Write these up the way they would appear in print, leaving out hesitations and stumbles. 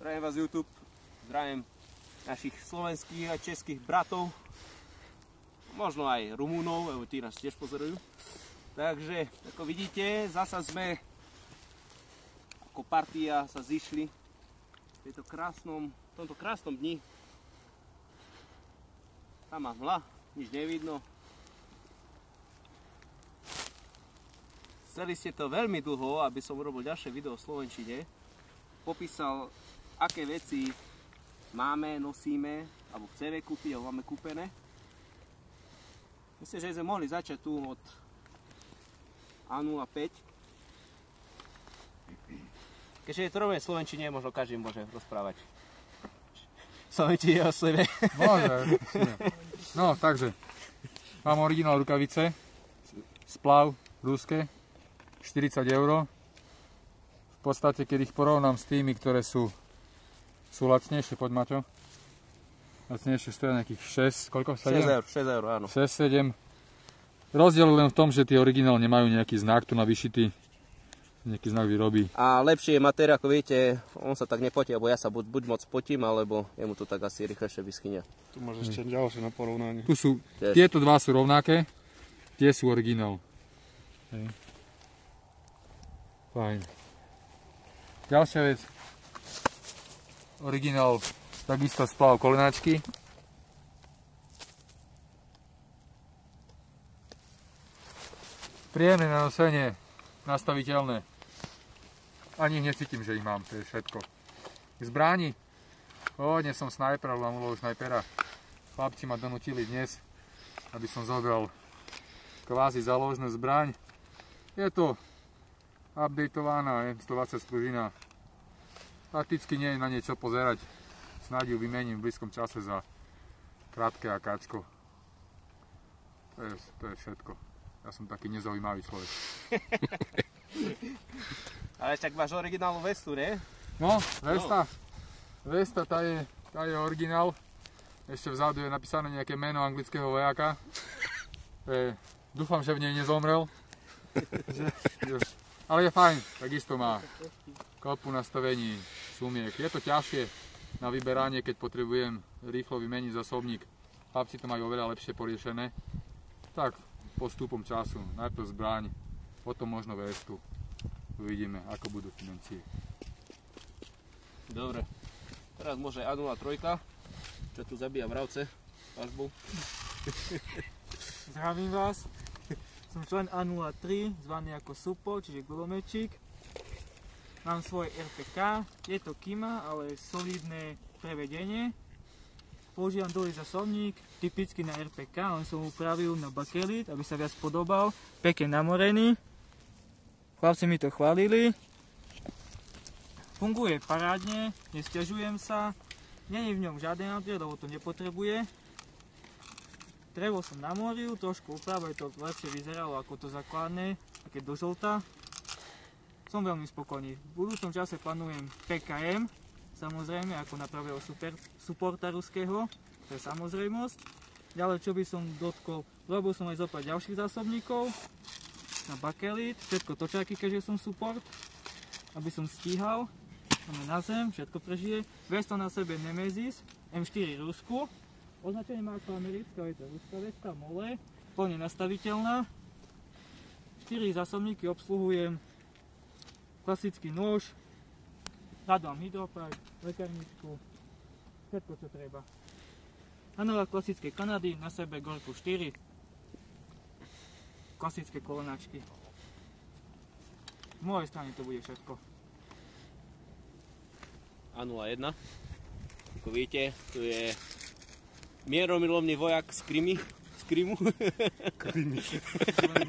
Zdravím vás YouTube, zdravím našich slovenských a českých bratov, možno aj Rumúnov, lebo tí nás tiež pozorujú. Takže, ako vidíte, zasa sme ako partia sa zišli v tomto krásnom dni. Tam má hmla, nič nevidno. Chceli ste to veľmi dlho, aby som urobil ďalšie video v slovenčine. Popísal, aké veci máme, nosíme, alebo chceme kúpiť, alebo máme kúpené. Myslím, že sme mohli začať tu od A05. Keďže je to rovné v slovenčine, možno každý môže rozprávať slovenčine o sebe. Môže. No, takže mám originál rukavice, splav, ruské, 40 €. V podstate, keď ich porovnám s tými, ktoré sú lacnejšie, poď Maťo. Lacnejšie stojí nejakých 6, koľko? 6 eur, áno. 6-7. Rozdiel len v tom, že tie originál nemajú nejaký znak tu na vyšitý, nejaký znak vyrobí. A lepšie je materiál, ako viete, on sa tak nepotí, alebo ja sa buď moc potím, alebo jemu to tak asi rýchlejšie vyschynia. Tu máš ešte ďalšie na porovnanie. Tu sú, tieto dva sú rovnaké, tie sú originál. Hej. Fajn. Ďalšia vec. Originál, takisto splav kolenáčky. Príjemné na nosenie, nastaviteľné. Ani necítim, že ich mám, to je všetko. Zbraní. Dnes som snajper, ale mám úlohu snajpera. Chlapci ma donútili dnes, aby som zobral kvázi záložnú zbraň. Je to updateovaná M120 pružina. Prakticky nie je na niečo pozerať. Snáď ju vymením v blízkom čase za krátke AKčko. To je všetko. Ja som taký nezaujímavý človek. Ale však máš originálnu vestu, nie? No, Vesta, tá je originál. Ešte vzadu je napísané nejaké meno anglického vojaka. Dúfam, že v nej nezomrel. Ale je fajn, takisto má kopu nastavení, sumiek. Je to ťažšie na vyberanie, keď potrebujem rýchlo vymeniť zásobník. Chlapci to majú oveľa lepšie poriešené. Tak postupom času, najprv zbraň, potom možno vestu. Uvidíme, ako budú financie. Dobre, teraz môže A03, čo tu zabíja mravce pažbou. Zdravím vás. Som člen A03, zvaný ako Supo, čiže gulomečík. Mám svoje RPK, je to Kima, ale solidné prevedenie. Používam dlhý zásobník, typicky na RPK, len som upravil na bakelit, aby sa viac podobal. Pekne namorený. Chlapci mi to chválili. Funguje parádne, nesťažujem sa. Nie je v ňom žiaden upgrade, lebo to nepotrebuje. Drevo som namoril, trošku upravil, to lepšie vyzeralo ako to základné, také do žlta. Som veľmi spokojný. V budúcom čase plánujem PKM, samozrejme ako na pravého supporta ruského, to je samozrejmosť. Ďalej čo by som dotkol, robil som aj zo pár ďalších zásobníkov na bakelit, všetko točáky, keďže som support, aby som stíhal. Máme na zem, všetko prežije. Vesta na sebe Nemesis, M4 Rusku. Označenie má ako americká, je to ruská vesta, mole, plne nastaviteľná. 4 zásobníky obsluhujem, klasický nôž, radám hydropak, lekárničku, všetko čo treba. Analóg klasické Kanady, na sebe Gorku 4, klasické kolenáčky. Z mojej strany to bude všetko. A01, ako vidíte, tu je mieromilovný vojak z Krymu.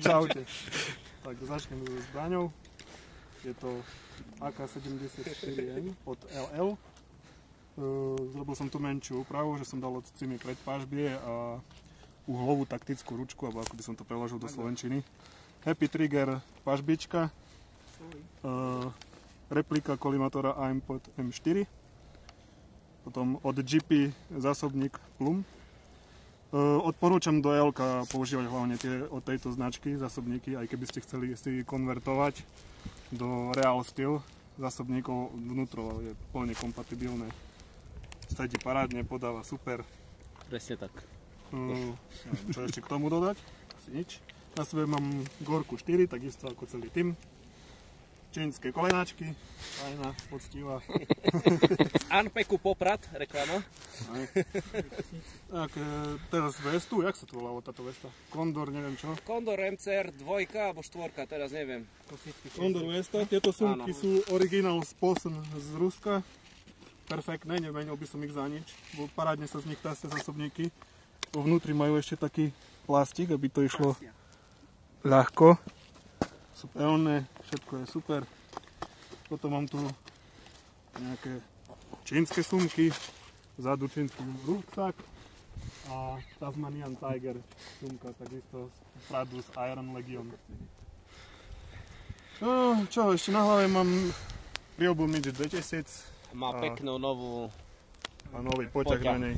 Čaute. Tak začnem so zbraňou. Je to AK-74M od LL. Zrobil som tu menšiu úpravu, že som dal od cimy predpážbie a uhlovú taktickú ručku, alebo ako by som to preložil do slovenčiny. Happy Trigger pažbička. Replika kolimátora AIM-Pod M4. Potom od GP zásobník Plum. Odporúčam do ELK používať hlavne tie od tejto značky zásobníky, aj keby ste chceli si konvertovať do Real Steel, zásobníkov vnútro, je plne kompatibilné. Sedí parádne, podáva super. Presne tak. Čo ešte k tomu dodať? Asi nič. Na sebe mám Gorku 4, takisto ako celý tým. Čínske kolenáčky, fajná, poctivá. Z Anpeku Poprad, reklama. Tak, teraz vestu, jak sa to volalo táto vesta? Kondor, neviem čo. Kondor MCR 2 alebo 4, teraz neviem. Kondor vesta, tieto sumky sú originál Sposen z Ruska. Perfektné, nemenil by som ich za nič. Parádne sa z nich tasia zásobníky. Vo vnútri majú ešte taký plastik, aby to išlo ľahko. Sú pevné, všetko je super. Potom mám tu nejaké čínske sumky, vzadu čínsky rúbsak a Tasmanian Tiger sumka, takisto z Pradus Iron Legion. No, čo, ešte na hlave mám Ryobu Midget 2000. Má peknú novú... A nový poťah na nej.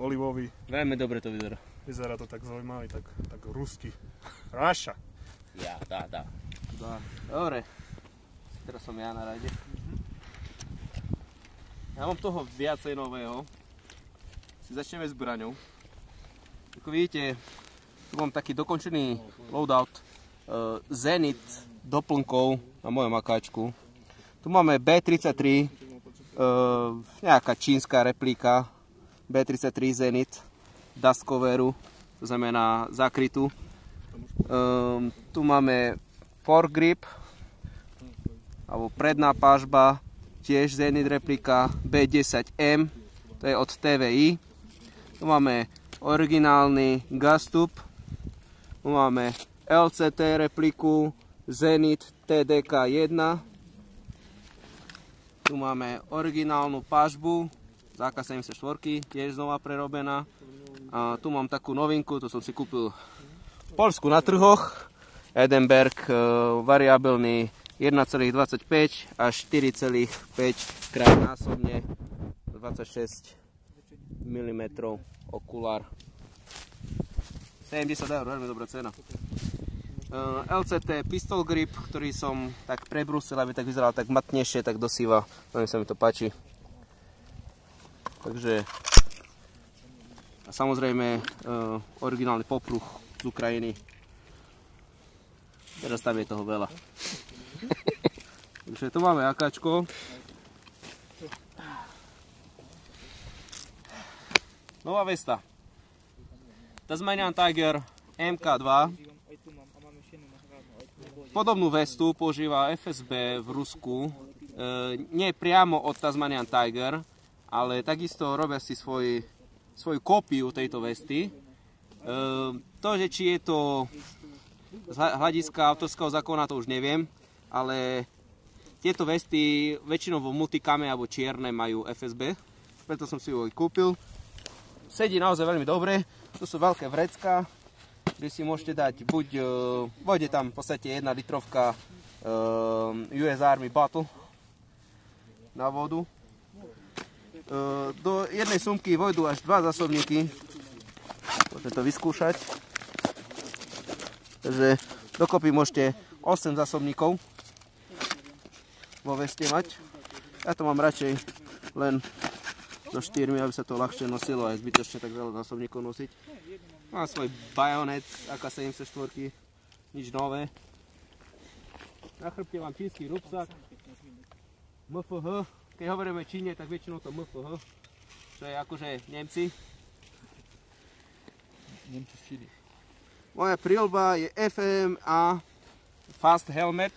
Olivový. Veľmi dobre to vyzerá. Vyzerá to tak zaujímavý, tak rusky. Russia. Ja, dá. Dobre. Teraz som ja na rade. Ja mám toho viacej nového. Si začneme s braňou. Ako vidíte, tu mám taký dokončený loadout Zenit doplnkov na mojom akáčku. Tu máme B33, nejaká čínska replika B33 Zenit Dust coveru, to znamená zakrytú. Tu máme foregrip alebo predná pážba, tiež Zenit replika B10M, to je od TVI. Tu máme originálny gas tube, tu máme LCT repliku Zenit TDK1, tu máme originálnu pážbu z AK-74, tiež znova prerobená. A tu mám takú novinku, to som si kúpil v Poľsku na trhoch. Edenberg variabilný 1,25 až 4,5 krát násobne 26 mm okulár. 70 €, veľmi dobrá cena. LCT pistol grip, ktorý som tak prebrusil, aby tak vyzeral tak matnejšie, tak dosýva. Veľmi sa mi to páči. Takže a samozrejme originálny popruh z Ukrajiny. Teraz tam je toho veľa. Takže tu máme akáčko. Nová vesta. Tasmanian Tiger MK2. Podobnú vestu používa FSB v Rusku. Nie priamo od Tasmanian Tiger, ale takisto robia si svoju kópiu tejto vesty. To, že či je to z hľadiska autorského zákona, to už neviem, ale tieto vesty väčšinou vo multikame alebo čierne majú FSB, preto som si ju aj kúpil. Sedí naozaj veľmi dobre, tu sú veľké vrecká, kde si môžete dať buď, vojde tam v podstate 1 litrovka US Army Bottle na vodu. Do jednej sumky vojdu až 2 zásobníky, môžete to vyskúšať. Takže dokopy môžete 8 zásobníkov vo veste mať. Ja to mám radšej len so 4, aby sa to ľahšie nosilo a je zbytočne tak veľa zásobníkov nosiť. Mám svoj bajonet AK-74, nič nové. Na chrbte mám čínsky rúbsak, MFH. Keď hovoríme Číne, tak väčšinou to MFH, čo je akože Nemci. Nemci z Číny. Moja príľba je FMA Fast Helmet.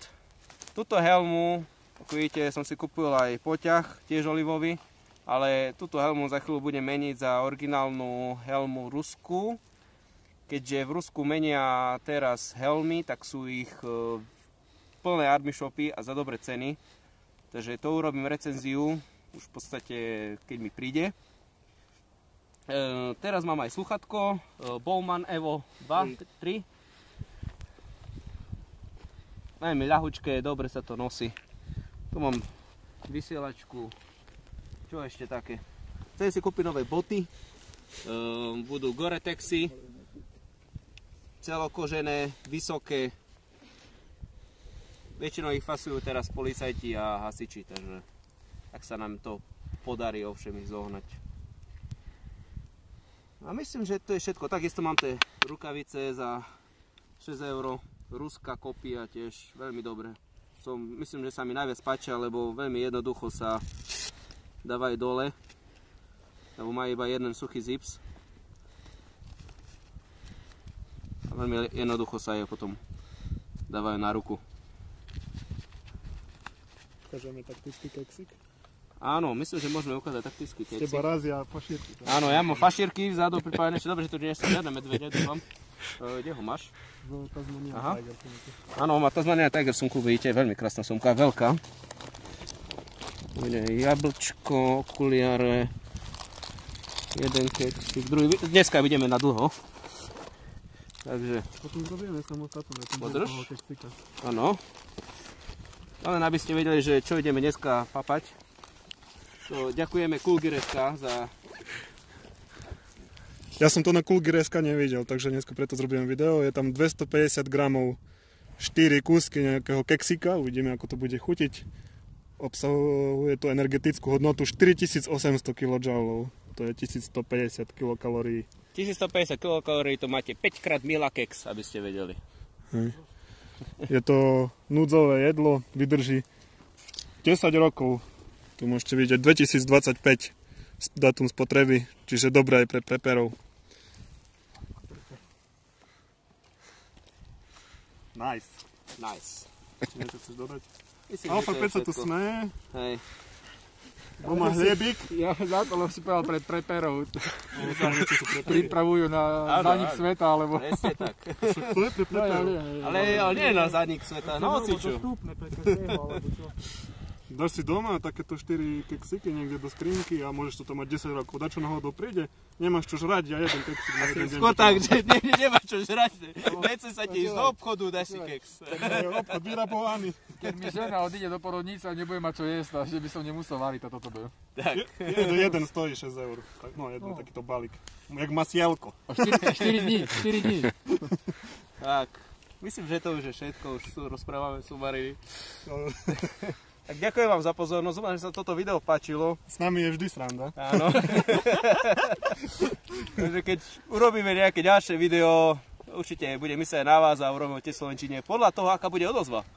Tuto helmu, ako vidíte, som si kúpil aj poťah, tiež olivový, ale túto helmu za chvíľu budem meniť za originálnu helmu Rusku. Keďže v Rusku menia teraz helmy, tak sú ich plné army shopy a za dobré ceny. Takže to urobím recenziu už v podstate, keď mi príde. Teraz mám aj sluchatko Bowman Evo 2, 3. Najmä ľahučké, dobre sa to nosí. Tu mám vysielačku. Čo ešte také? Chcem si kúpiť nové boty. Budú Gore-Texy. Celokožené, vysoké. väčšinou ich fasujú teraz policajti a hasiči, takže tak sa nám to podarí ovšem ich zohnať. A myslím, že to je všetko. Takisto mám tie rukavice za 6 €, ruská kopia tiež, veľmi dobre. Myslím, že sa mi najviac páčia, lebo veľmi jednoducho sa dávajú dole, lebo má iba jeden suchý zips. A veľmi jednoducho sa je potom dávajú na ruku. Ukážeme taktický keksik. Áno, myslím, že môžeme ukázať taktický Z keksik. teba razia fašírky. Áno, ja mám fašírky vzadu pripájené, ešte dobre, že tu nie sú žiadne medvede, dúfam. Kde ho máš? No, Tasmania Aha. Tiger. Áno, má Tasmania Tiger sumku, vidíte, veľmi krásna sumka, veľká. Jablčko, okuliare, jeden keksik, druhý, dneska ideme na dlho. Takže, Potom zrobíme samostatné. Podrž? áno. Len aby ste vedeli, že čo ideme dneska papať. To ďakujeme Coolgear.sk za... Ja som to na Coolgear.sk nevidel, takže dneska preto zrobím video. Je tam 250 gramov 4 kúsky nejakého keksika, uvidíme ako to bude chutiť. Obsahuje tu energetickú hodnotu 4800 kJ, to je 1150 kilokalórií. 1150 kilokalórií, to máte 5 krát Mila keks, aby ste vedeli. Je to núdzové jedlo, vydrží 10 rokov. Tu môžete vidieť 2025 dátum spotreby, čiže dobré aj pre preperov. Nice. Nice. Či niečo chceš dodať? Myslím, Alfa že to je 5 sa tu všetko. smeje, Hej. má hliebik. Ja za to, lebo si povedal pred preperov. Niečo sú prepery. Pripravujú na Áno, zanik áno. sveta, alebo... Presne tak. To je pre preperov. Ale nie na zadník sveta, na ociču. Dostupné pre každého, alebo čo? Dáš si doma takéto 4 keksiky niekde do skrinky a môžeš to tam mať 10 rokov. Dačo náhodou príde, nemáš čo žrať, ja jeden keksik na jeden deň. Skôr tak, že nemáš čo žrať. Nechce sa ti ísť do obchodu, dáš si keks. Obchod vyrabovaný. Keď mi žena odíde do porodnice a nebude mať čo jesť, že by som nemusel variť toto byl. Tak. Jeden stojí 6 €. Tak, no, jeden takýto balík. Jak masielko. 4 dní. Tak. Myslím, že to už je všetko, už rozprávame sumariny. Tak ďakujem vám za pozornosť, dúfam, že sa toto video páčilo. S nami je vždy sranda. Áno. Takže keď urobíme nejaké ďalšie video, určite bude myslieť na vás a urobíme tie slovenčine podľa toho, aká bude odozva.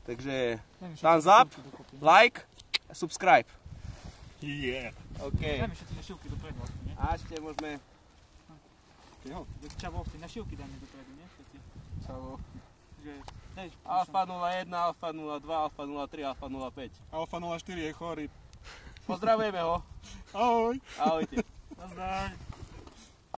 Takže thumbs up, like, subscribe. Yeah. OK. Dajme všetky našivky dopredu, nie? A ešte môžeme... Čavo, tie našivky dajme dopredu, nie? Všetci. Čavo. Že, hej, Alfa 01, Alfa 02, Alfa 03, Alfa 05. Alfa 04 je chorý. Pozdravujeme ho. Ahoj. Ahojte.